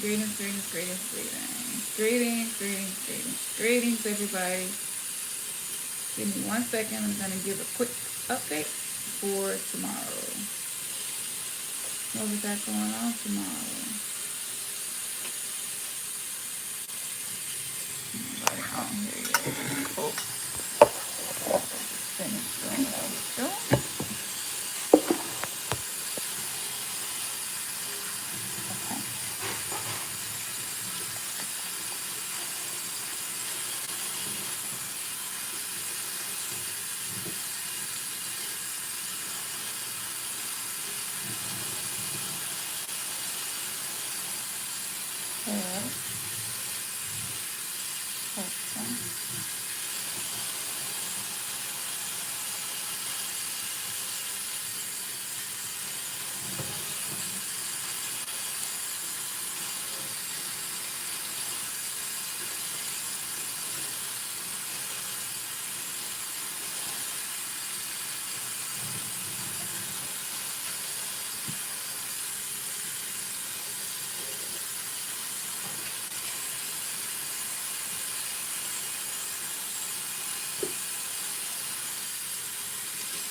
Greetings, everybody. Give me 1 second. I'm going to give a quick update for tomorrow. What we got going on tomorrow? Nobody on here yet. Oh, finish doing what I was doing.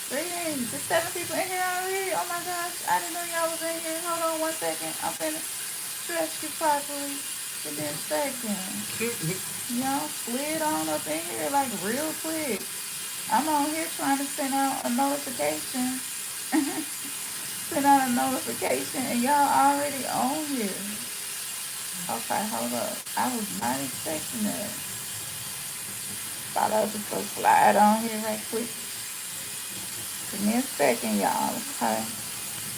Greetings. There's 7 people in here already. Oh my gosh. I didn't know y'all was in here. Hold on 1 second. I'm finna stretch you properly. Give me a second. Y'all slid on up in here like real quick. I'm on here trying to send out a notification. Send out a notification and y'all already on here. Okay, hold up. I was not expecting that. Thought I was just gonna slide on here right quick. Give me a second, y'all. Okay.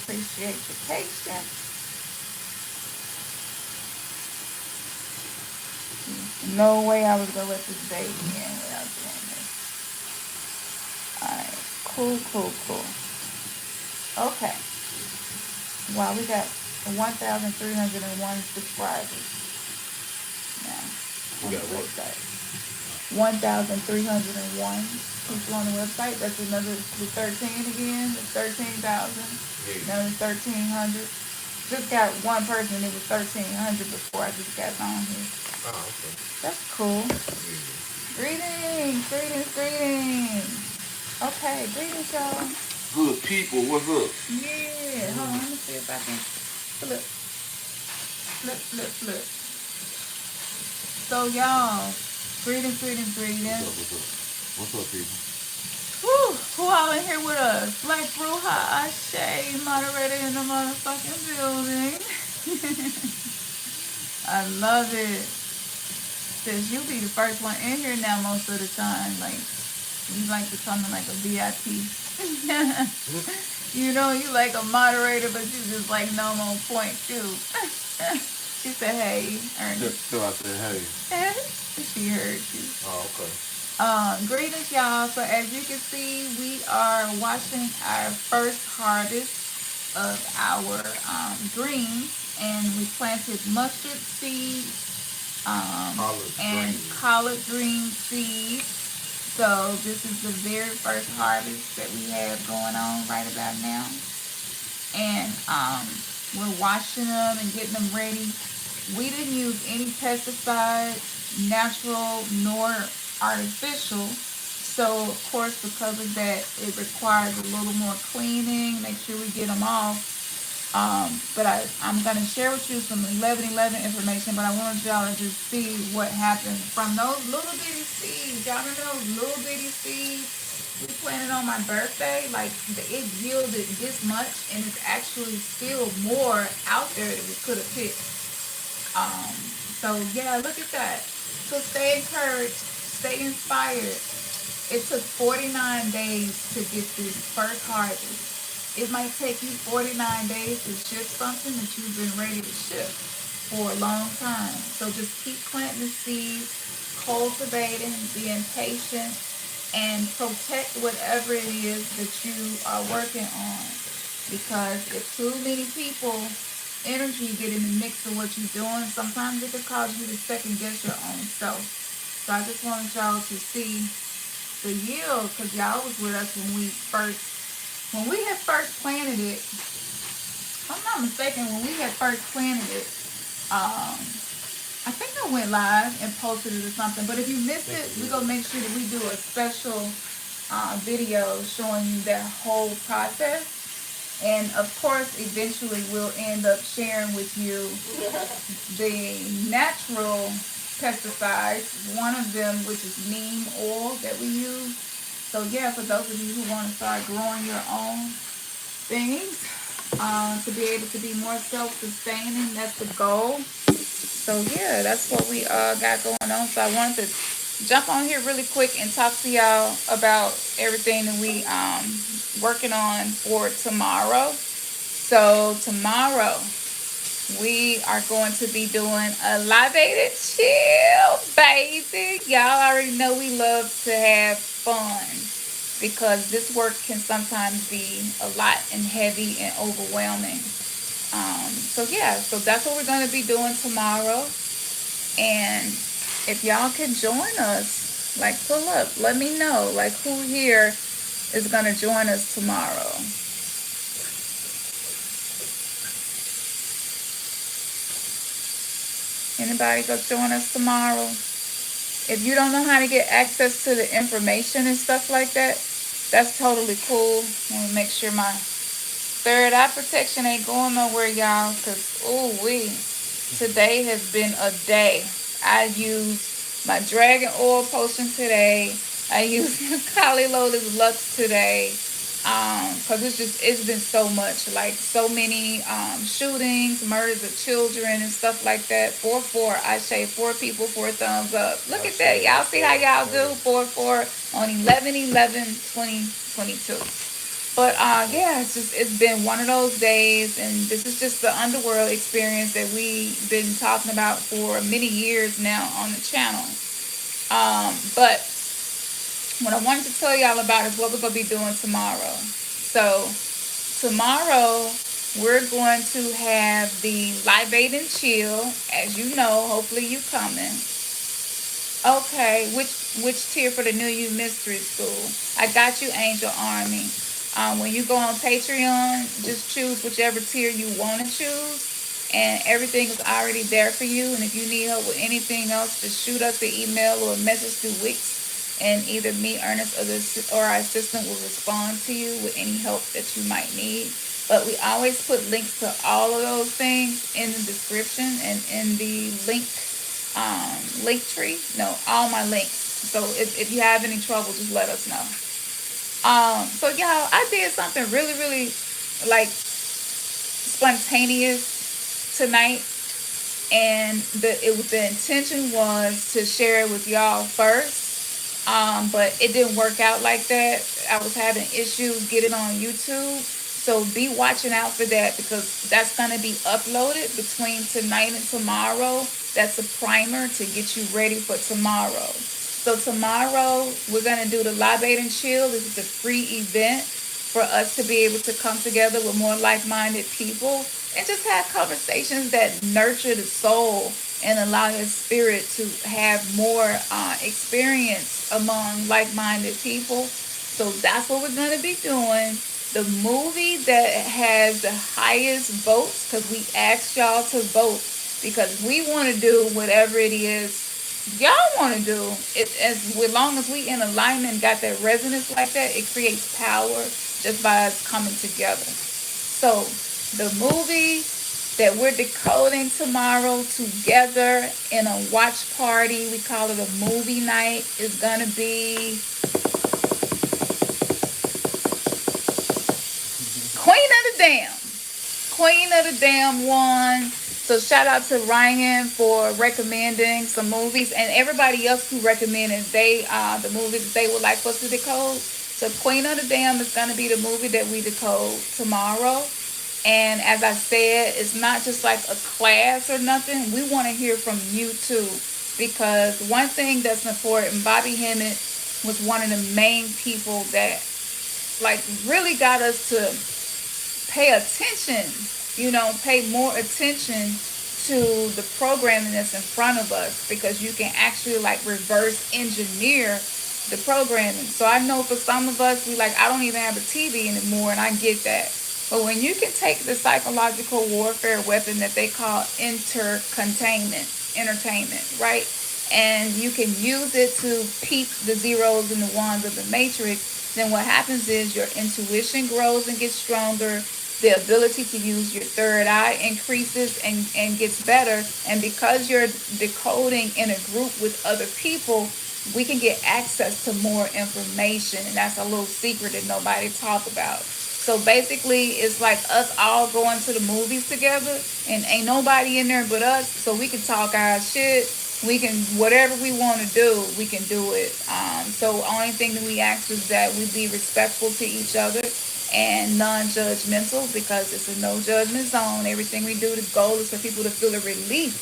Appreciate your patience. No way I was gonna let this baby in without doing this. Alright. Cool. Okay. Wow, we got 1,301 subscribers now on the website. 1,301 people on the website. That's another, the 13 again, the 13,000. Another 1,300. Just got one person. It was 1,300 before I just got on here. Oh, okay. That's cool. Greetings. Okay, greetings, y'all. Good people, what's up? Yeah, hold on, let me see if I can flip. So, y'all, greetings. What's up, people? Woo, who all in here with us? Black Bruja Ashe, moderator in the motherfucking building. I love it. Says you be the first one in here now most of the time. Like, you like becoming like a VIP. You know, you like a moderator, but you just like no on point too. She said, hey, Ernest. So I said, hey. She heard you. Oh, okay. Greetings, y'all. So as you can see, we are watching our first harvest of our greens, and we planted mustard seeds and collard green seeds. So this is the very first harvest that we have going on right about now, and we're washing them and getting them ready. We didn't use any pesticides, natural nor artificial. So of course, because of that, it requires a little more cleaning. Make sure we get them off. But I'm going to share with you some 11/11 information, but I wanted y'all to just see what happened from those little bitty seeds. Y'all remember those little bitty seeds we planted on my birthday? Like, it yielded this much, and it's actually still more out there that we could have picked. So yeah, look at that. So stay encouraged, stay inspired. It took 49 days to get this first harvest. It might take you 49 days to shift something that you've been ready to shift for a long time. So just keep planting the seeds, cultivating, being patient, and protect whatever it is that you are working on. Because if too many people energy get in the mix of what you're doing, sometimes it could cause you to second guess your own self. So I just wanted y'all to see the yield, because y'all was with us when we had first planted it. If I'm not mistaken, when we had first planted it, I think I went live and posted it or something. But if you missed it, we're going to make sure that we do a special video showing you that whole process. And of course, eventually we'll end up sharing with you the natural pesticides. One of them, which is neem oil that we use. So yeah, for those of you who want to start growing your own things, to be able to be more self-sustaining, that's the goal. So yeah, that's what we got going on. So I wanted to jump on here really quick and talk to y'all about everything that we working on for tomorrow. So tomorrow we are going to be doing a Libate Chill, baby. Y'all already know we love to have fun because this work can sometimes be a lot and heavy and overwhelming. So yeah, so that's what we're going to be doing tomorrow. And if y'all can join us, like pull up, let me know like who here is going to join us tomorrow. Anybody go join us tomorrow? If you don't know how to get access to the information and stuff like that, that's totally cool. I want to make sure my third eye protection ain't going nowhere, y'all, because today has been a day. I used my dragon oil potion today. I used Kali Lotus Lux today. Because it's been so much, like so many shootings, murders of children and stuff like that. 4-4, I shave 4 people, 4 thumbs up. Look at that. Y'all see how y'all do? 4-4 on 11/11/2022. But yeah, it's been one of those days, and this is just the underworld experience that we've been talking about for many years now on the channel. But what I wanted to tell y'all about is what we're going to be doing tomorrow. So tomorrow we're going to have the Libate and Chill. As you know, hopefully you coming. Okay, which tier for the New You Mystery School? I got you, Angel Army. When you go on Patreon, just choose whichever tier you want to choose. And everything is already there for you. And if you need help with anything else, just shoot us an email or a message through Wix. And either me, Ernest, or our assistant will respond to you with any help that you might need. But we always put links to all of those things in the description and in the link tree. No, all my links. So if you have any trouble, just let us know. So y'all, I did something really, really like spontaneous tonight, and the intention was to share it with y'all first. But it didn't work out like that. I was having issues getting on YouTube. So be watching out for that, because that's going to be uploaded between tonight and tomorrow. That's a primer to get you ready for tomorrow. So tomorrow we're going to do the Libate and Chill. This is a free event for us to be able to come together with more like-minded people and just have conversations that nurture the soul and allow your spirit to have more experience among like-minded people. So that's what we're going to be doing. The movie that has the highest votes, because we asked y'all to vote, because we want to do whatever it is y'all want to do. As long as we in alignment, got that resonance like that, it creates power just by us coming together. So the movie that we're decoding tomorrow together in a watch party, we call it a movie night, is gonna be Queen of the Damn one. So shout out to Ryan for recommending some movies, and everybody else who recommended the movies that they would like us to decode. So Queen of the Damn is going to be the movie that we decode tomorrow. And as I said, it's not just like a class or nothing. We want to hear from you too, because one thing that's important, Bobby Hemmett was one of the main people that like really got us to pay attention, pay more attention to the programming that's in front of us, because you can actually like reverse engineer the programming. So I know for some of us, I don't even have a TV anymore, and I get that. But when you can take the psychological warfare weapon that they call entertainment, right? And you can use it to peep the zeros and the ones of the matrix, then what happens is your intuition grows and gets stronger. The ability to use your third eye increases and gets better. And because you're decoding in a group with other people, we can get access to more information. And that's a little secret that nobody talk about. So basically, it's like us all going to the movies together, and ain't nobody in there but us, so we can talk our shit. We can, whatever we want to do, we can do it. So only thing that we ask is that we be respectful to each other and non-judgmental, because it's a no judgment zone. Everything we do, the goal is for people to feel a relief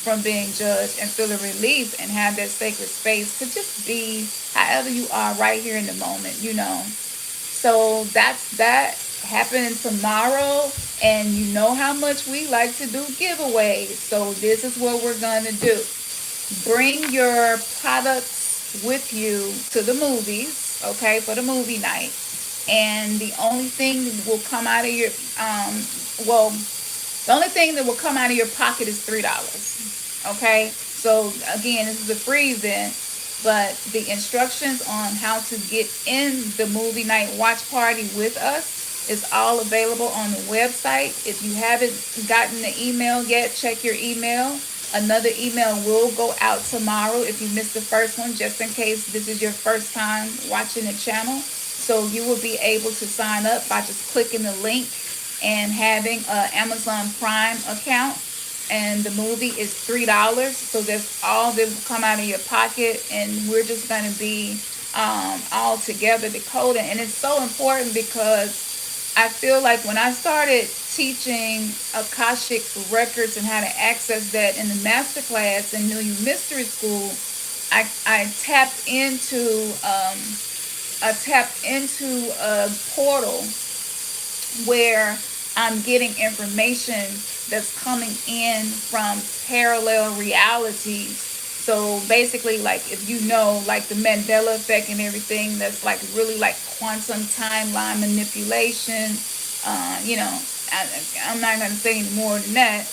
from being judged and feel a relief and have that sacred space to just be however you are right here in the moment, you know. So that's that happening tomorrow. And you know how much we like to do giveaways. So this is what we're going to do. Bring your products with you to the movies, okay, for the movie night. And the only thing that will come out of your, the only thing that will come out of your pocket is $3, okay? So again, this is a free event. But the instructions on how to get in the movie night watch party with us is all available on the website. If you haven't gotten the email yet, check your email. Another email will go out tomorrow if you missed the first one, just in case this is your first time watching the channel. So you will be able to sign up by just clicking the link and having an Amazon Prime account. And the movie is $3, so that's all that will come out of your pocket, and we're just going to be all together decoding. And it's so important because I feel like when I started teaching Akashic records and how to access that in the masterclass in New You Mystery School, I tapped into a portal where I'm getting information that's coming in from parallel realities. So basically, like, if you know, like the Mandela effect and everything, that's like really like quantum timeline manipulation. You know, I'm not going to say any more than that.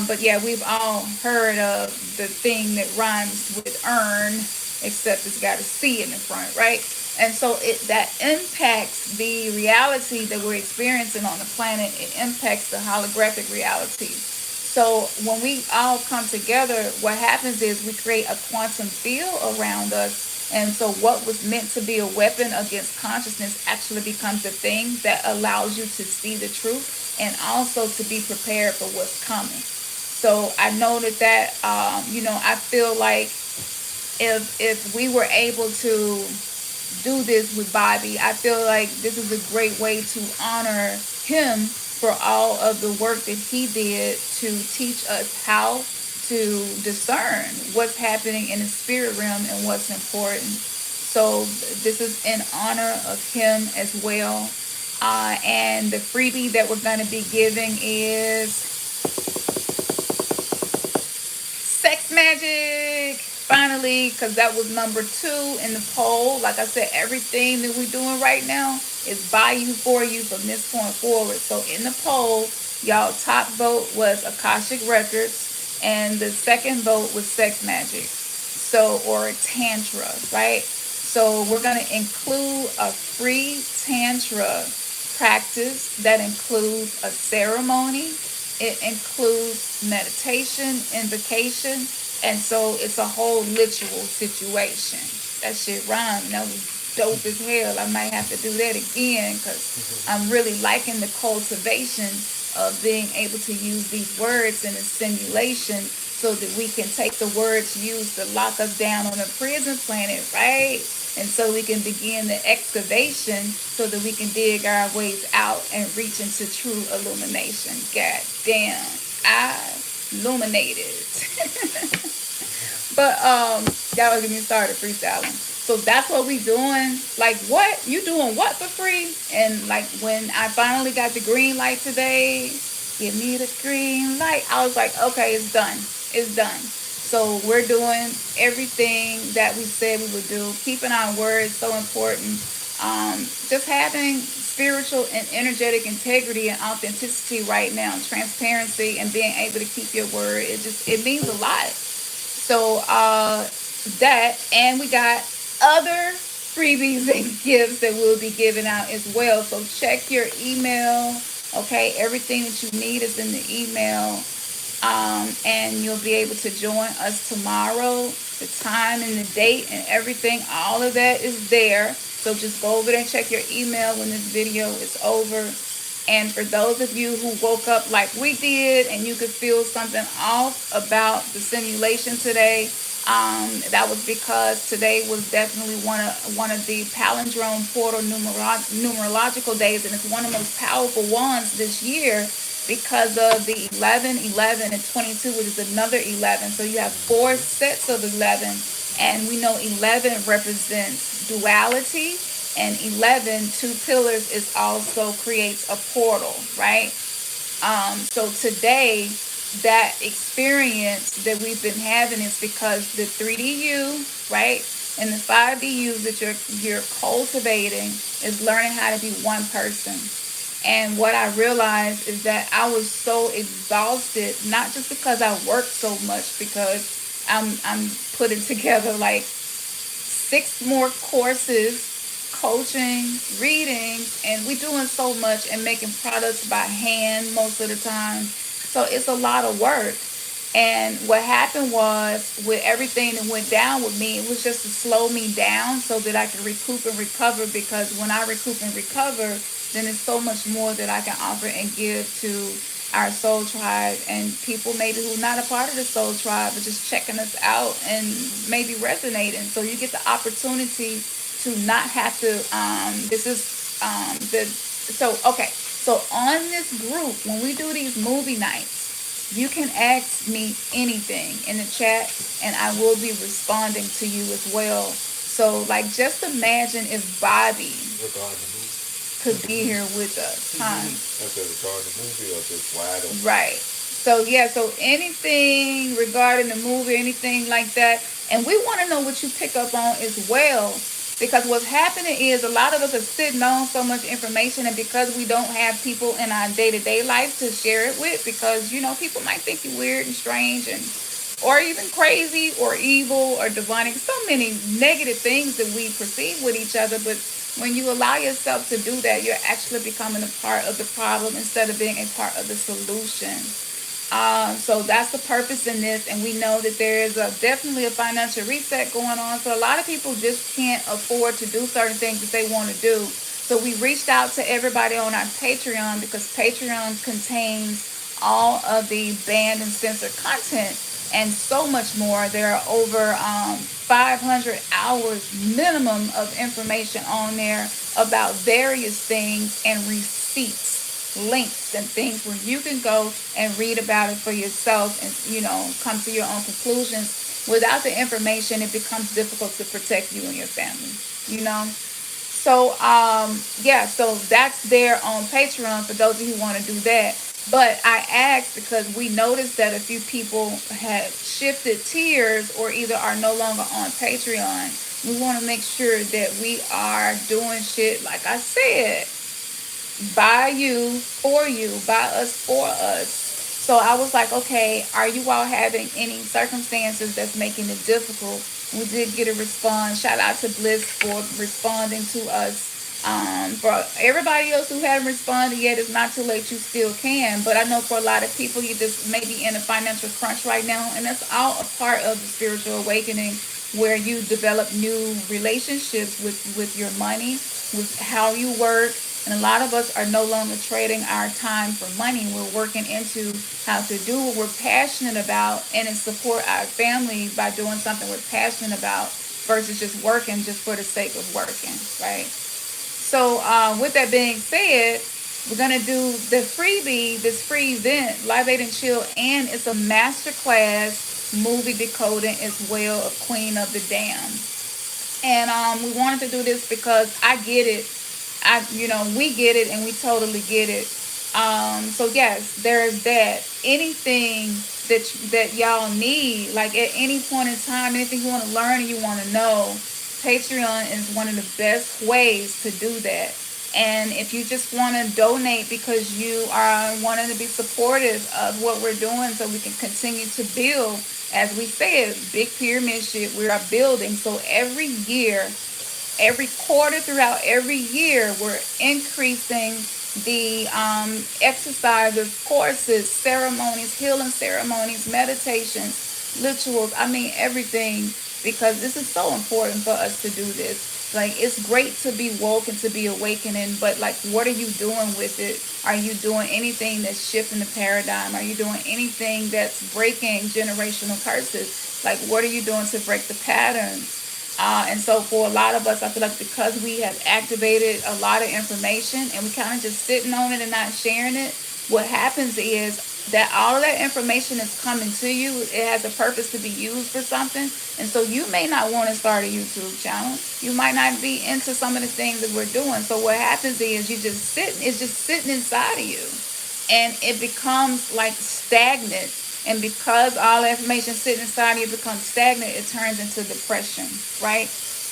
But yeah, we've all heard of the thing that rhymes with earn, except it's got a C in the front, right? And so that impacts the reality that we're experiencing on the planet. It impacts the holographic reality. So when we all come together, what happens is we create a quantum field around us. And so what was meant to be a weapon against consciousness actually becomes a thing that allows you to see the truth and also to be prepared for what's coming. So I know that, you know, I feel like if we were able to do this with Bobby, I feel like this is a great way to honor him for all of the work that he did to teach us how to discern what's happening in the spirit realm and what's important. So this is in honor of him as well. And the freebie that we're going to be giving is Sex Magic. Finally, because that was number 2 in the poll. Like I said, everything that we're doing right now is by you, for you from this point forward. So in the poll, y'all, top vote was Akashic Records, and the second vote was Sex Magic. So, or Tantra, right? So we're going to include a free Tantra practice that includes a ceremony. It includes meditation, invocation, and so it's a whole ritual situation. That shit rhymed. That was dope as hell. I might have to do that again because I'm really liking the cultivation of being able to use these words in a simulation so that we can take the words used to lock us down on a prison planet, right? And so we can begin the excavation so that we can dig our ways out and reach into true illumination. God damn, I illuminated. But that was getting me started freestyling. So that's what we doing. Like, what? You doing what for free? And like when I finally got the green light today, give me the green light, I was like, okay, it's done. It's done. So we're doing everything that we said we would do. Keeping our words so important. just having spiritual and energetic integrity and authenticity right now, transparency and being able to keep your word. It means a lot. So that, and we got other freebies and gifts that we'll be giving out as well. So check your email. Okay, everything that you need is in the email. And you'll be able to join us tomorrow. The time and the date and everything, all of that is there. So just go over there and check your email when this video is over. And for those of you who woke up like we did and you could feel something off about the simulation today, that was because today was definitely one of the palindrome portal numerological days, and it's one of the most powerful ones this year because of the 11, 11, and 22, which is another 11. So you have four sets of 11, and we know 11 represents duality, and 11, two pillars, is also creates a portal, right? So today, that experience that we've been having is because the 3DU, right, and the 5DU that you're cultivating is learning how to be one person. And what I realized is that I was so exhausted, not just because I worked so much, because I'm putting together like 6 more courses, coaching, readings, and we're doing so much and making products by hand most of the time. So it's a lot of work. And what happened was, with everything that went down with me, it was just to slow me down so that I could recoup and recover. Because when I recoup and recover, then there's so much more that I can offer and give to our soul tribe and people maybe who are not a part of the soul tribe, but just checking us out and maybe resonating. So you get the opportunity to not have to, this is so on this group, when we do these movie nights, you can ask me anything in the chat and I will be responding to you as well. So like, just imagine if Bobby could be here with us, huh? Right. So yeah, so anything regarding the movie, anything like that, and we want to know what you pick up on as well. Because what's happening is a lot of us are sitting on so much information, and because we don't have people in our day-to-day life to share it with, because people might think you're weird and strange and or even crazy or evil or demonic, so many negative things that we perceive with each other. But when you allow yourself to do that, you're actually becoming a part of the problem instead of being a part of the solution. So that's the purpose in this, and we know that there is definitely a financial reset going on. So a lot of people just can't afford to do certain things that they want to do. So we reached out to everybody on our Patreon, because Patreon contains all of the banned and censored content and so much more. There are over 500 hours minimum of information on there about various things and receipts, links, and things where you can go and read about it for yourself and come to your own conclusions. Without the information, it becomes difficult to protect you and your family. So so that's there on Patreon for those of you who want to do that. But I asked because we noticed that a few people have shifted tiers or either are no longer on Patreon. We want to make sure that we are doing shit, like I said, by you, for you, by us, for us. So I was like, okay, are you all having any circumstances that's making it difficult? We did get a response. Shout out to Bliss for responding to us. For everybody else who haven't responded yet, it's not too late. You still can. But I know for a lot of people, you just may be in a financial crunch right now. And that's all a part of the spiritual awakening, where you develop new relationships with your money, with how you work. And a lot of us are no longer trading our time for money. We're working into how to do what we're passionate about and support our family by doing something we're passionate about versus just working just for the sake of working, right? So with that being said, we're going to do the freebie, this free event, Libate Chill, and it's a masterclass movie decoding as well of Queen of the Damned. And we wanted to do this because I get it. We get it, and we totally get it. So yes, there's that. Anything that y'all need, like at any point in time, anything you want to learn and you want to know, Patreon is one of the best ways to do that. And if you just want to donate because you are wanting to be supportive of what we're doing so we can continue to build, as we said, big pyramid shit, we are building. So every year, every quarter, throughout every year, we're increasing the exercises, courses, ceremonies, healing ceremonies, meditations, rituals. I mean, everything, because this is so important for us to do this. Like, it's great to be woke and to be awakening, but like, what are you doing with it? Are you doing anything that's shifting the paradigm? Are you doing anything that's breaking generational curses? Like, what are you doing to break the patterns? And so for a lot of us, I feel like because we have activated a lot of information and we kind of just sitting on it and not sharing it, what happens is that all of that information is coming to you. It has a purpose to be used for something. And so you may not want to start a YouTube channel. You might not be into some of the things that we're doing. So what happens is it's just sitting inside of you. And it becomes like stagnant. And because all the information sitting inside you becomes stagnant, it turns into depression, right?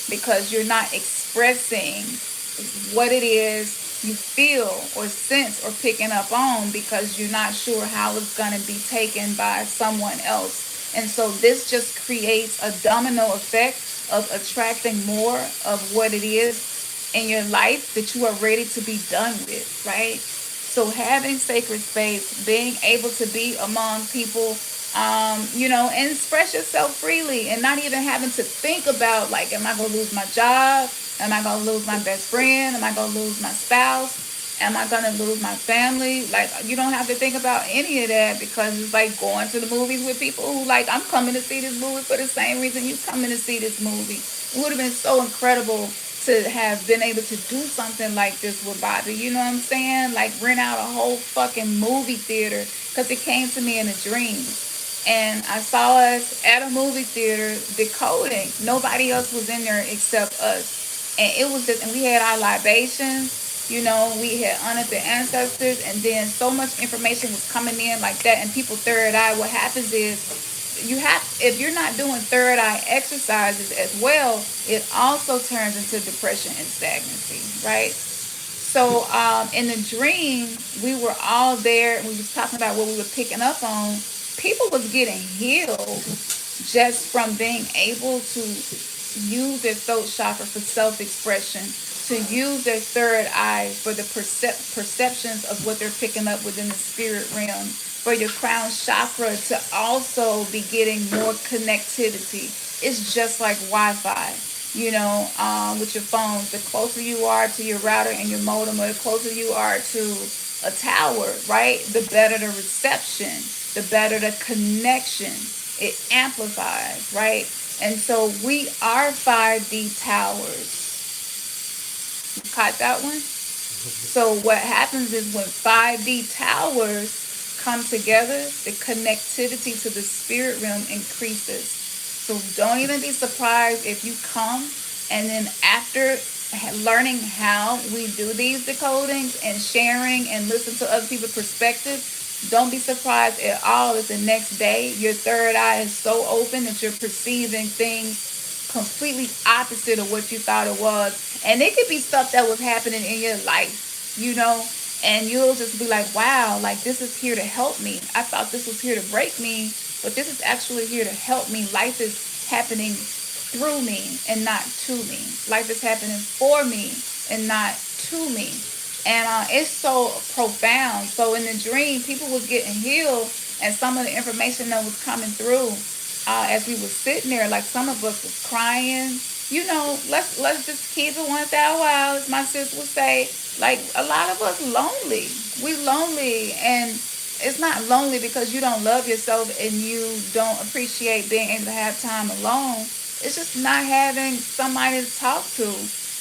Because you're not expressing what it is you feel or sense or picking up on, because you're not sure how it's going to be taken by someone else. And so this just creates a domino effect of attracting more of what it is in your life that you are ready to be done with, right? So having sacred space, being able to be among people, and express yourself freely, and not even having to think about, like, am I going to lose my job? Am I going to lose my best friend? Am I going to lose my spouse? Am I going to lose my family? Like, you don't have to think about any of that, because it's like going to the movies with people who, like, I'm coming to see this movie for the same reason you coming to see this movie. It would have been so incredible to have been able to do something like this with Bobby. You know what I'm saying? Like, rent out a whole fucking movie theater, because it came to me in a dream. And I saw us at a movie theater decoding. Nobody else was in there except us. And it was just, and we had our libations, we had honored the ancestors, and then so much information was coming in like that, and people third eye. What happens is, if you're not doing third eye exercises as well, it also turns into depression and stagnancy, right? So in the dream, we were all there, and we was talking about what we were picking up on. People was getting healed just from being able to use their throat chakra for self-expression, to use their third eye for the perceptions of what they're picking up within the spirit realm, for your crown chakra to also be getting more connectivity. It's just like Wi-Fi, with your phones. The closer you are to your router and your modem, or the closer you are to a tower, right, the better the reception, the better the connection. It amplifies, right? And so we are 5D towers. You caught that one? So what happens is, when 5D towers come together, the connectivity to the spirit realm increases. So don't even be surprised if you come, and then after learning how we do these decodings and sharing and listen to other people's perspectives, don't be surprised at all if the next day your third eye is so open that you're perceiving things completely opposite of what you thought it was. And it could be stuff that was happening in your life, and you'll just be like, wow, like, this is here to help me. I thought this was here to break me, but this is actually here to help me. Life is happening through me and not to me. Life is happening for me and not to me. And it's so profound. So in the dream, people was getting healed, and some of the information that was coming through as we were sitting there, like, some of us was crying. Let's just keep it 1,000 as my sis would say. Like, a lot of us lonely. We lonely, and it's not lonely because you don't love yourself and you don't appreciate being able to have time alone. It's just not having somebody to talk to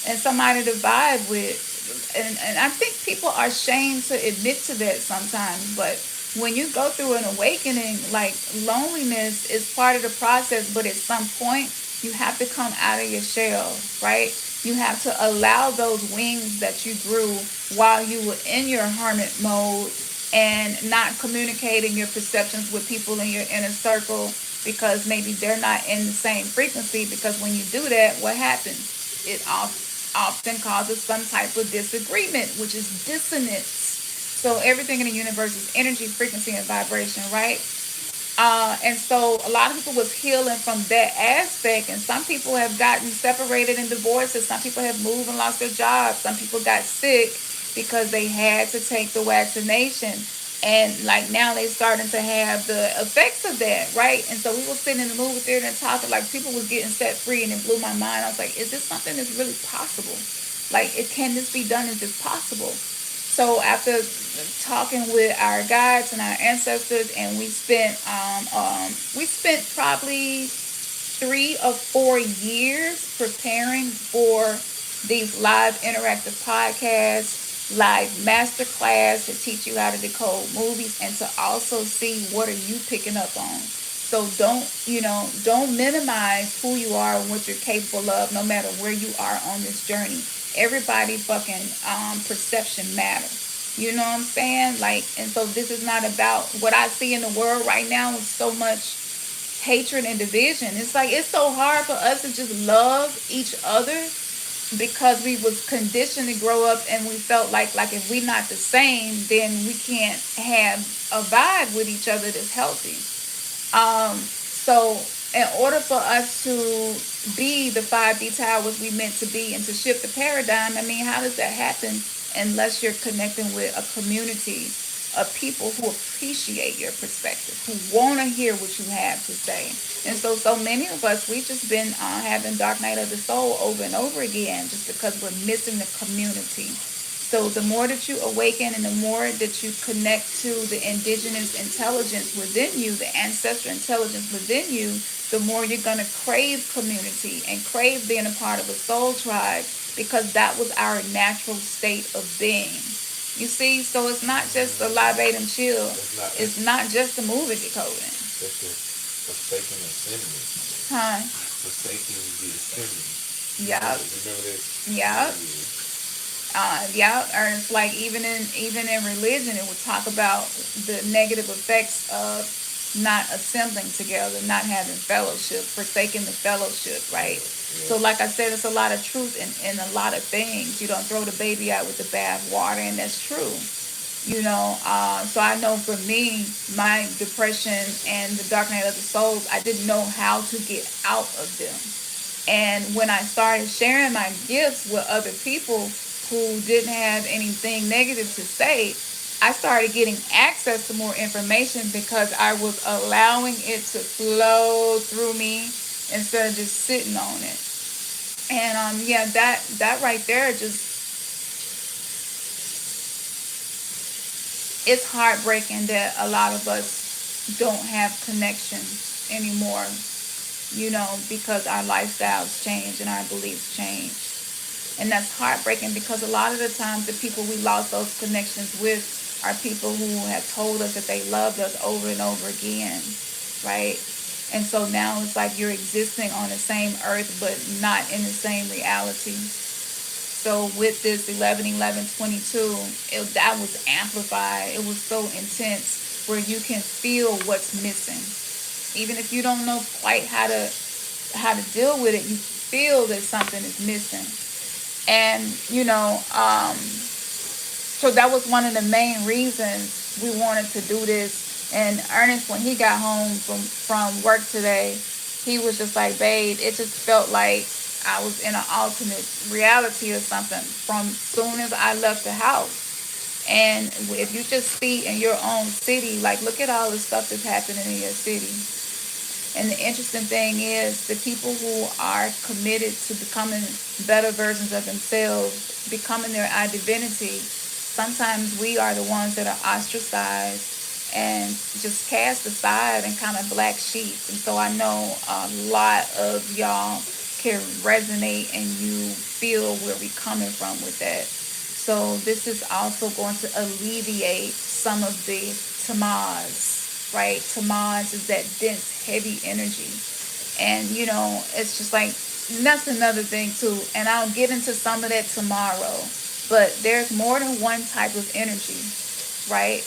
and somebody to vibe with. And I think people are ashamed to admit to that sometimes. But when you go through an awakening, like, loneliness is part of the process. But at some point, you have to come out of your shell, right? You have to allow those wings that you grew while you were in your hermit mode and not communicating your perceptions with people in your inner circle, because maybe they're not in the same frequency. Because when you do that, what happens? It often causes some type of disagreement, which is dissonance. So everything in the universe is energy, frequency, and vibration, right? And so a lot of people was healing from that aspect, and some people have gotten separated and divorced. Some people have moved and lost their jobs. Some people got sick because they had to take the vaccination, and like now they starting to have the effects of that, right? And so we were sitting in the movie theater and talking, like people was getting set free, and it blew my mind. I was like, is this something that's really possible? Like, can this be done? Is this possible? So after talking with our guides and our ancestors, and we spent probably 3 or 4 years preparing for these live interactive podcasts, live master class to teach you how to decode movies, and to also see what are you picking up on. So don't minimize who you are and what you're capable of, no matter where you are on this journey. Everybody fucking perception matters. You know what I'm saying? Like, and so this is not about what I see in the world right now with so much hatred and division. It's like it's so hard for us to just love each other because we was conditioned to grow up and we felt like if we not the same, then we can't have a vibe with each other that's healthy. So in order for us to be the 5D towers we meant to be and to shift the paradigm, I mean, how does that happen unless you're connecting with a community of people who appreciate your perspective, who want to hear what you have to say? And so many of us, we've just been having Dark Night of the Soul over and over again just because we're missing the community. So the more that you awaken and the more that you connect to the indigenous intelligence within you, the ancestral intelligence within you, the more you're going to crave community and crave being a part of a soul tribe, because that was our natural state of being. You see, so it's not just a Libate Chill. It's not just a movie decoding. That's just forsaking assembly. Huh? Forsaking the assembly. Yeah. Remember this? Yeah. Or it's like even in religion, it would talk about the negative effects of not assembling together, not having fellowship, forsaking the fellowship, right? Yeah. So like I said, it's a lot of truth in a lot of things. You don't throw the baby out with the bath water, and that's true. So I know for me, my depression and the dark night of the souls, I didn't know how to get out of them. And when I started sharing my gifts with other people who didn't have anything negative to say, I started getting access to more information because I was allowing it to flow through me instead of just sitting on it. And that right there, just, it's heartbreaking that a lot of us don't have connection anymore, because our lifestyles change and our beliefs change. And that's heartbreaking because a lot of the times the people we lost those connections with are people who have told us that they loved us over and over again, right? And so now it's like you're existing on the same earth but not in the same reality. So with this 11-11-22, that was amplified. It was so intense where you can feel what's missing. Even if you don't know quite how to deal with it, you feel that something is missing. And, so that was one of the main reasons we wanted to do this. And Ernest, when he got home from work today, he was just like, babe, it just felt like I was in an alternate reality or something from soon as I left the house. And if you just see in your own city, like, look at all the stuff that's happening in your city. And the interesting thing is the people who are committed to becoming better versions of themselves, becoming their divinity, sometimes we are the ones that are ostracized and just cast aside and kind of black sheep. And so I know a lot of y'all can resonate and you feel where we're coming from with that. So this is also going to alleviate some of the tamaz. Right? Tamaz is that dense, heavy energy. And, it's just like, that's another thing too. And I'll get into some of that tomorrow. But there's more than one type of energy, right?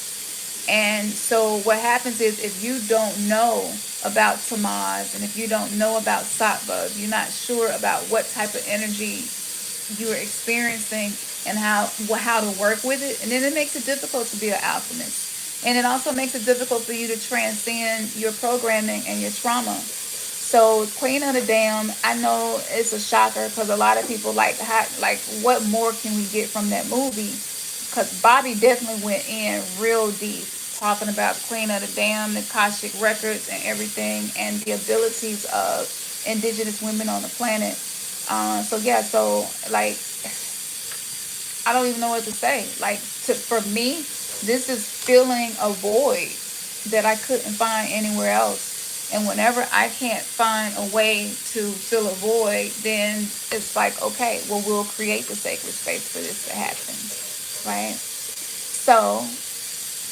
And so what happens is if you don't know about Tamaz, and if you don't know about Satva, if you're not sure about what type of energy you're experiencing and how to work with it, and then it makes it difficult to be an alchemist, and it also makes it difficult for you to transcend your programming and your trauma. So Queen of the Dam, I know it's a shocker because a lot of people like what more can we get from that movie? Because Bobby definitely went in real deep talking about Queen of the Dam, the Akashic records, and everything, and the abilities of indigenous women on the planet. So yeah, so like I don't even know what to say. Like for me, this is filling a void that I couldn't find anywhere else. And whenever I can't find a way to fill a void, then it's like, okay, well, we'll create the sacred space for this to happen, right? So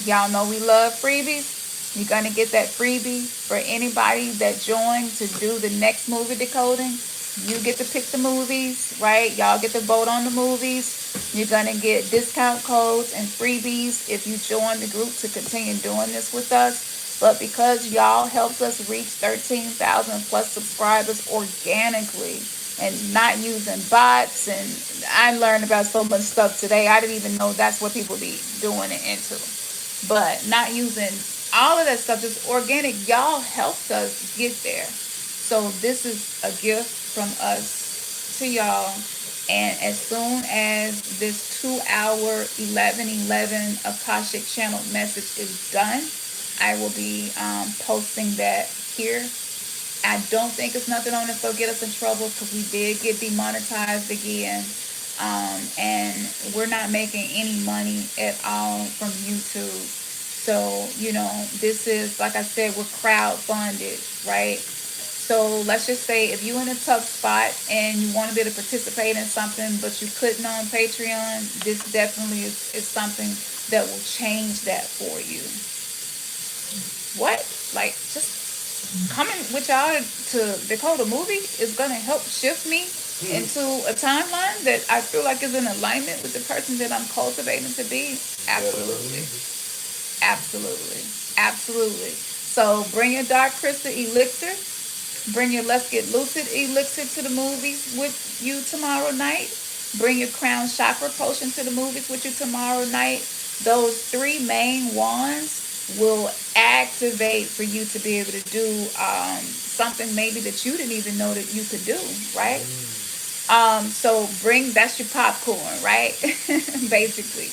y'all know we love freebies. You're gonna get that freebie for anybody that joined to do the next movie decoding. You get to pick the movies, right? Y'all get to vote on the movies. You're gonna get discount codes and freebies if you join the group to continue doing this with us. But because y'all helped us reach 13,000 plus subscribers organically and not using bots, and I learned about so much stuff today. I didn't even know that's what people be doing it into, but not using all of that stuff, just organic. Y'all helped us get there. So this is a gift from us to y'all. And as soon as this 2 hour 11:11 Akashic channel message is done, I will be posting that here. I don't think it's nothing on it so get us in trouble because we did get demonetized again. And we're not making any money at all from YouTube. So, this is, like I said, we're crowd funded, right? So let's just say if you're in a tough spot and you want to be able to participate in something, but you couldn't on Patreon, this definitely is something that will change that for you. What? Like, just coming with y'all to decode a movie is going to help shift me into a timeline that I feel like is in alignment with the person that I'm cultivating to be. Absolutely. Absolutely. Absolutely. So bring your dark crystal elixir. Bring your Let's Get Lucid elixir to the movies with you tomorrow night. Bring your crown chakra potion to the movies with you tomorrow night. Those three main wands will activate for you to be able to do something maybe that you didn't even know that you could do, right? So that's your popcorn, right? Basically.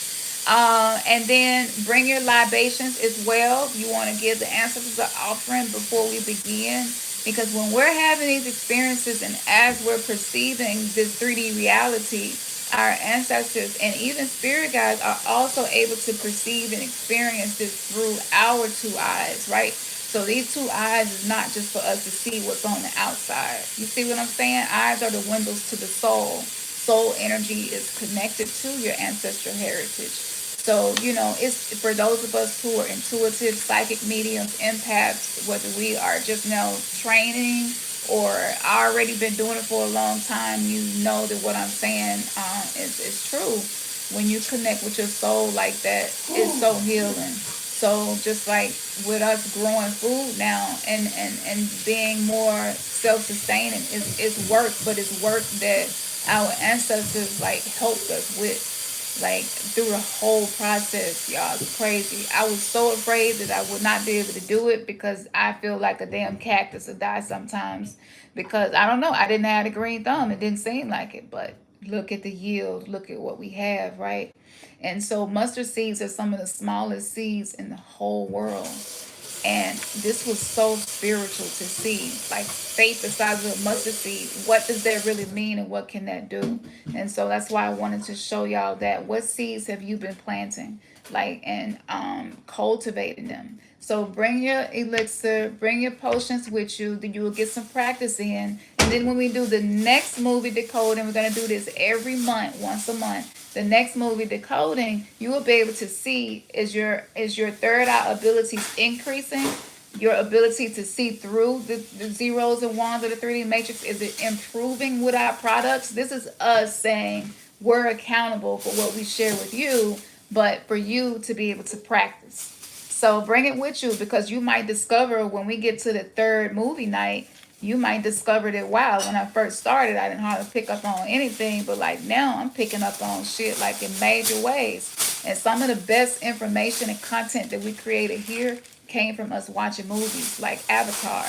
And then bring your libations as well. You want to give the ancestors an offering before we begin. Because when we're having these experiences and as we're perceiving this 3D reality, our ancestors and even spirit guides are also able to perceive and experience this through our two eyes, right? So these two eyes is not just for us to see what's on the outside. You see what I'm saying? Eyes are the windows to the soul. Soul energy is connected to your ancestral heritage. So, it's for those of us who are intuitive, psychic mediums, empaths, whether we are just now training or already been doing it for a long time, you know that what I'm saying is true. When you connect with your soul like that, it's so healing. So just like with us growing food now and being more self-sustaining, it's work, but it's work that our ancestors like helped us with, like through the whole process. Y'all, it's crazy. I was so afraid that I would not be able to do it because I feel like a damn cactus will die sometimes, because I don't know, I didn't have a green thumb. It didn't seem like it, but look at the yield, look at what we have, right? And so mustard seeds are some of the smallest seeds in the whole world. And this was so spiritual to see, like faith the size of a mustard seed. What does that really mean, and what can that do? And so that's why I wanted to show y'all that. What seeds have you been planting, like, and cultivating them? So bring your elixir, bring your potions with you. Then you will get some practice in. And then when we do the next movie decoding, we're gonna do this every month, once a month. The next movie decoding, you will be able to see is your third eye abilities increasing, your ability to see through the zeros and ones of the 3D matrix, is it improving with our products? This is us saying we're accountable for what we share with you, but for you to be able to practice. So bring it with you, because you might discover when we get to the third movie night, you might discover that, wow, when I first started, I didn't hardly pick up on anything, but like now I'm picking up on shit like in major ways. And some of the best information and content that we created here came from us watching movies like Avatar,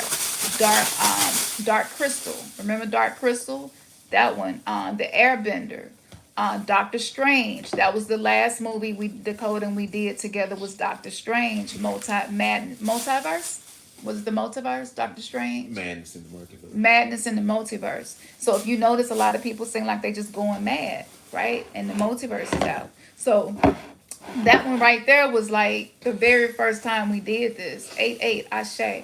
Dark Crystal. Remember Dark Crystal? That one. The Airbender. Doctor Strange. That was the last movie we decoded and we did together, was Doctor Strange. Multiverse? Was it the multiverse? Doctor Strange? Madness in the multiverse. Madness in the multiverse. So if you notice, a lot of people seem like they just going mad, right? And the multiverse is out. So that one right there was like the very first time we did this. 8-8, Ashe.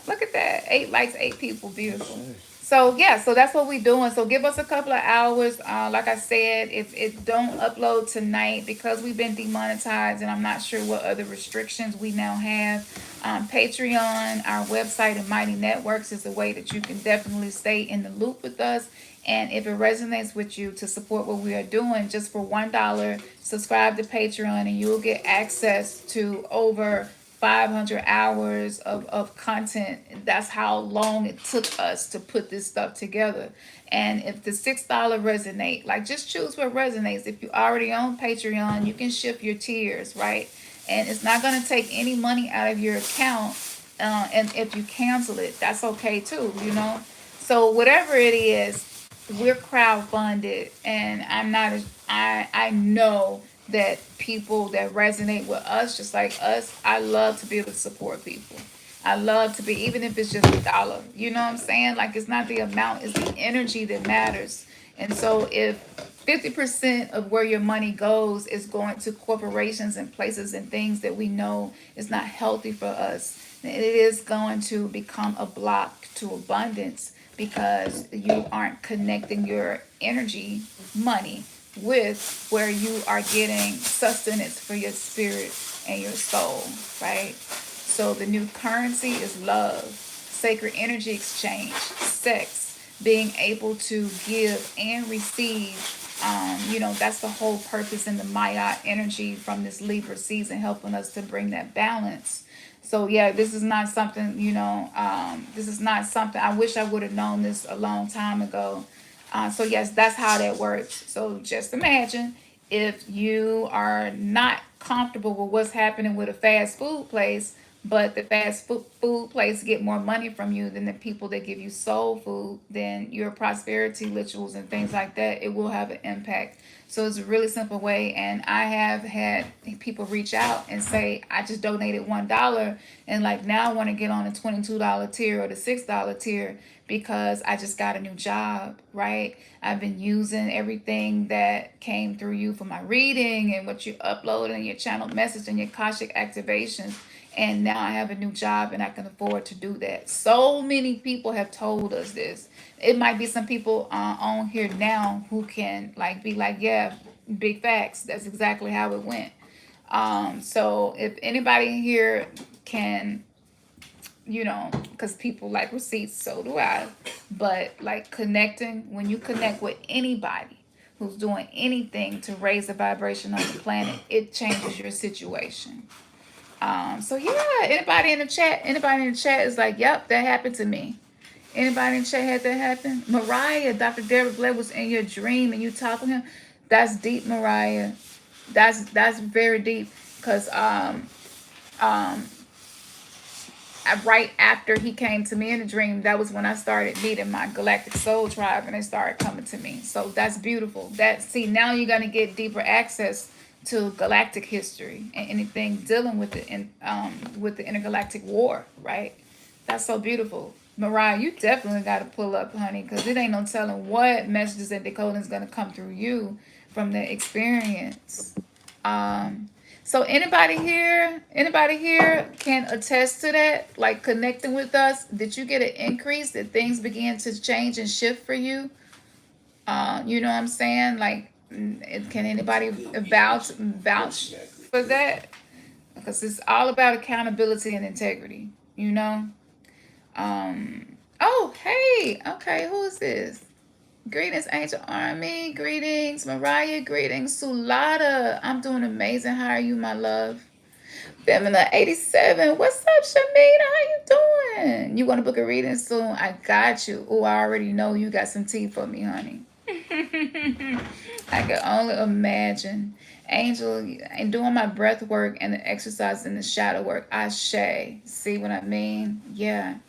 Look at that. 8 likes, 8 people. Beautiful. So yeah, so that's what we're doing. So give us a couple of hours. Like I said, if it don't upload tonight because we've been demonetized and I'm not sure what other restrictions we now have. Patreon, our website, and Mighty Networks is a way that you can definitely stay in the loop with us. And if it resonates with you to support what we are doing, just for $1, subscribe to Patreon and you'll get access to over 500 hours of content. That's how long it took us to put this stuff together. And if the $6 resonate, like just choose what resonates. If you already own Patreon, you can shift your tiers, right? And it's not going to take any money out of your account. And if you cancel it, that's okay too, you know? So whatever it is, we're crowdfunded, and I know that people that resonate with us, just like us, I love to be able to support people. I love to be, even if it's just $1, you know what I'm saying? Like, it's not the amount, it's the energy that matters. And so if 50% of where your money goes is going to corporations and places and things that we know is not healthy for us, then it is going to become a block to abundance, because you aren't connecting your energy, money, with where you are getting sustenance for your spirit and your soul, right? So the new currency is love, sacred energy exchange, sex, being able to give and receive. That's the whole purpose in the Maya energy from this Libra season, helping us to bring that balance. So yeah, this is not something, this is not something, I wish I would have known this a long time ago. So yes, that's how that works. So just imagine if you are not comfortable with what's happening with a fast food place, but the fast food place get more money from you than the people that give you soul food, then your prosperity rituals and things like that, it will have an impact. So it's a really simple way. And I have had people reach out and say, I just donated $1, and like now I want to get on the $22 tier or the $6 tier because I just got a new job, right? I've been using everything that came through you for my reading and what you upload and your channel message and your Akashic activations. And now I have a new job and I can afford to do that. So many people have told us this. It might be some people on here now who can be like, yeah, big facts. That's exactly how it went. So if anybody here can, because people like receipts, so do I. But like connecting, when you connect with anybody who's doing anything to raise the vibration on the planet, it changes your situation. So yeah, anybody in the chat is like, yep, that happened to me. Anybody in the chat had that happen? Mariah, Dr. Derek Blair was in your dream and you talked to him. That's deep, Mariah. That's very deep. Because right after he came to me in a dream, that was when I started meeting my galactic soul tribe, and they started coming to me. So that's beautiful. Now you're gonna get deeper access to galactic history and anything dealing with the intergalactic war, right? That's so beautiful. Mariah, you definitely got to pull up, honey, because it ain't no telling what messages and decoding is going to come through you from the experience. So anybody here can attest to that, like connecting with us? Did you get an increase? Did things begin to change and shift for you? You know what I'm saying? Like, can anybody vouch for that? Because it's all about accountability and integrity, Oh, hey. Okay, who is this? Greetings, Angel Army. Greetings, Mariah. Greetings, Sulada. I'm doing amazing. How are you, my love? Femina 87. What's up, Shamita? How you doing? You want to book a reading soon? I got you. Oh, I already know you got some tea for me, honey. I can only imagine. Angel, and doing my breath work and the exercise and the shadow work. I shay. See what I mean? Yeah.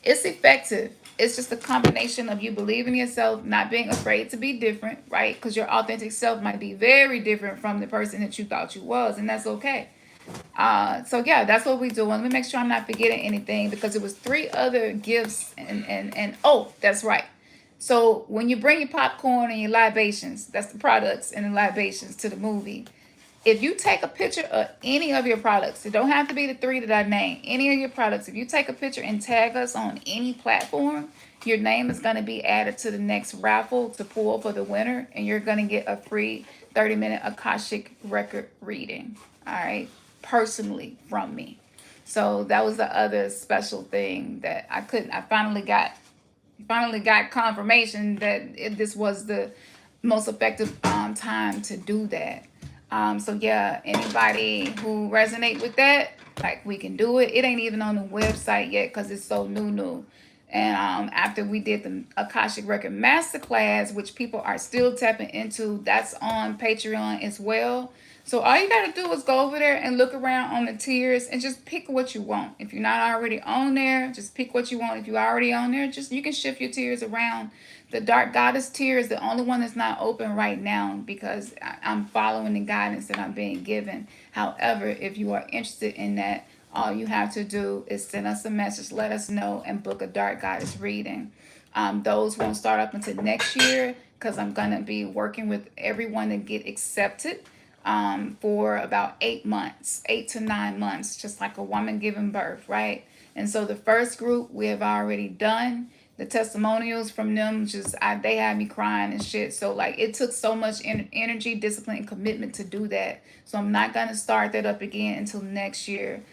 It's effective. It's just a combination of you believing in yourself, not being afraid to be different, right? Because your authentic self might be very different from the person that you thought you was, and that's okay. So yeah, that's what we do. Let me make sure I'm not forgetting anything because it was three other gifts and oh, that's right. So when you bring your popcorn and your libations, that's the products and the libations to the movie. If you take a picture of any of your products, it don't have to be the three that I named, any of your products, if you take a picture and tag us on any platform, your name is going to be added to the next raffle to pull for the winner, and you're going to get a free 30-minute Akashic record reading, all right, personally from me. So that was the other special thing that I finally got confirmation that this was the most effective time to do that. So yeah, anybody who resonate with that, like we can do it. It ain't even on the website yet because it's so new. And after we did the Akashic Record Masterclass, which people are still tapping into, that's on Patreon as well. So all you got to do is go over there and look around on the tiers and just pick what you want. If you're not already on there, just pick what you want. If you're already on there, just you can shift your tiers around. The Dark Goddess tier is the only one that's not open right now because I'm following the guidance that I'm being given. However, if you are interested in that, all you have to do is send us a message, let us know, and book a Dark Goddess reading. Those won't start up until next year because I'm going to be working with everyone to get accepted for about 8 months, 8 to 9 months, just like a woman giving birth, right? And so the first group we have already done. The testimonials from them they had me crying and shit. So like it took so much energy, discipline, and commitment to do that. So I'm not gonna start that up again until next year.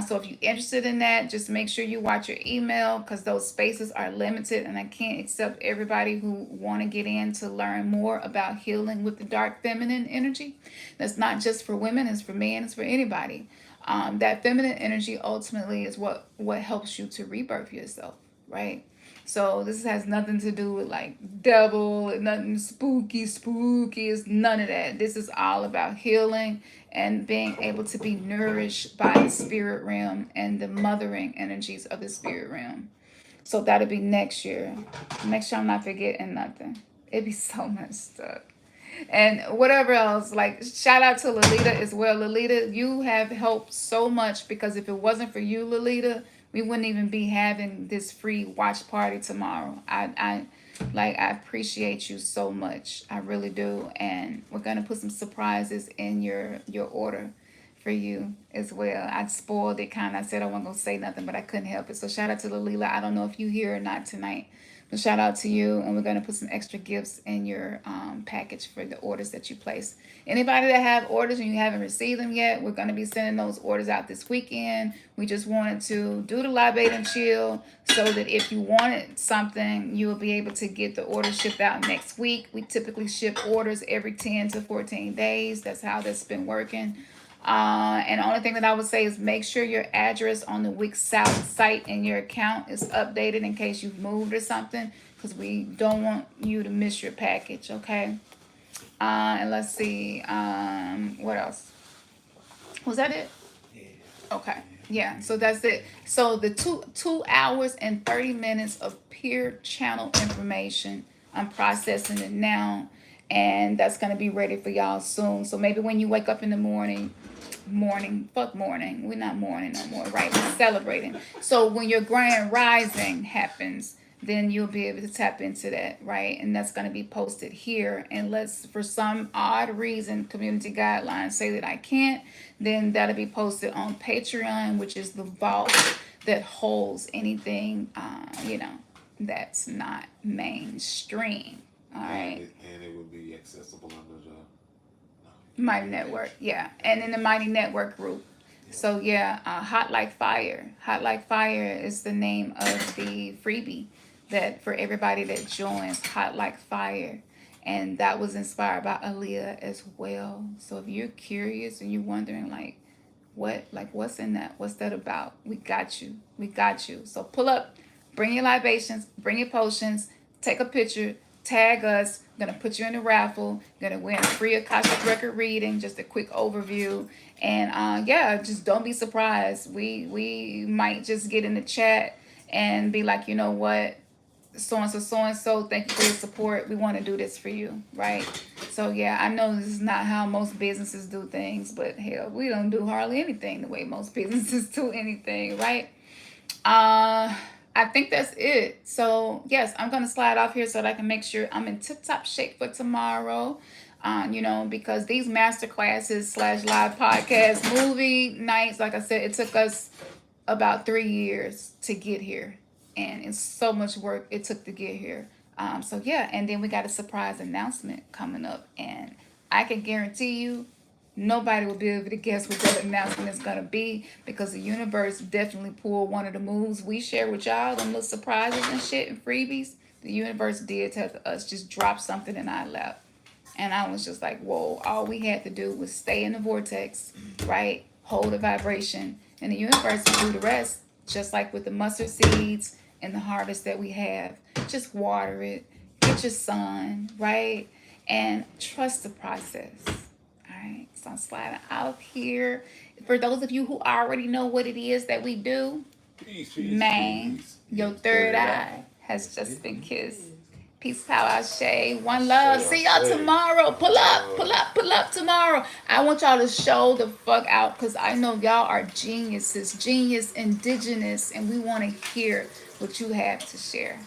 So if you're interested in that, just make sure you watch your email because those spaces are limited and I can't accept everybody who want to get in to learn more about healing with the dark feminine energy. That's not just for women, it's for men, it's for anybody. That feminine energy ultimately is what helps you to rebirth yourself, right? So this has nothing to do with like devil, nothing spooky. It's none of that. This is all about healing and being able to be nourished by the spirit realm and the mothering energies of the spirit realm. So that'll be next year. Make sure I'm not forgetting nothing. It'd be so much stuff. And whatever else, like shout out to Lolita as well. Lolita, you have helped so much because if it wasn't for you, Lolita, we wouldn't even be having this free watch party tomorrow. I appreciate you so much. I really do. And we're gonna put some surprises in your order for you as well. I spoiled it kind of. I said I wasn't gonna say nothing, but I couldn't help it. So shout out to Lolita. I don't know if you here or not tonight. But shout out to you, and we're going to put some extra gifts in your package for the orders that you place. Anybody that have orders and you haven't received them yet, we're going to be sending those orders out this weekend. We just wanted to do the Libate Chill so that if you wanted something, you will be able to get the order shipped out next week. We typically ship orders every 10 to 14 days. That's how that's been working. And the only thing that I would say is make sure your address on the Wix South site and your account is updated in case you've moved or something, because we don't want you to miss your package, okay? And let's see, what else? Was that it? Okay, yeah, so that's it. So the 2 hours and 30 minutes of pure channel information, I'm processing it now, and that's gonna be ready for y'all soon. So maybe when you wake up in the morning, fuck morning, we're not mourning no more, right? We're celebrating. So when your grand rising happens, then you'll be able to tap into that, right? And that's going to be posted here. Unless for some odd reason community guidelines say that I can't, then that'll be posted on Patreon, which is the vault that holds anything that's not mainstream. All right. And it would be accessible under the Mighty Network, yeah. And in the Mighty Network group. So yeah, Hot Like Fire. Hot Like Fire is the name of the freebie that for everybody that joins Hot Like Fire. And that was inspired by Aaliyah as well. So if you're curious and you're wondering like, what's in that? What's that about? We got you. We got you. So pull up, bring your libations, bring your potions, take a picture, tag us. I'm gonna put you in a raffle. Gonna win a free Akashic record reading, just a quick overview. And yeah, just don't be surprised. We might just get in the chat and be like, you know what? So and so, thank you for your support. We want to do this for you, right? So yeah, I know this is not how most businesses do things, but hell, we don't do hardly anything the way most businesses do anything, right? I think that's it. So yes, I'm gonna slide off here so that I can make sure I'm in tip top shape for tomorrow. Because these master classes slash live podcast movie nights, like I said, it took us about 3 years to get here, and it's so much work it took to get here. So yeah, and then we got a surprise announcement coming up, and I can guarantee you nobody will be able to guess what that announcement is going to be, because the universe definitely pulled one of the moves we share with y'all, them little surprises and shit and freebies. The universe did tell us, just drop something in our lap. And I was just like, whoa, all we had to do was stay in the vortex, right? Hold the vibration, and the universe will do the rest, just like with the mustard seeds and the harvest that we have. Just water it, get your sun, right? And trust the process. All right, so I'm sliding out here. For those of you who already know what it is that we do, man, your third eye has just been kissed. Peace, power, ashe. One love. See y'all tomorrow. Pull up, pull up, pull up tomorrow. I want y'all to show the fuck out, because I know y'all are geniuses, genius, indigenous, and we want to hear what you have to share.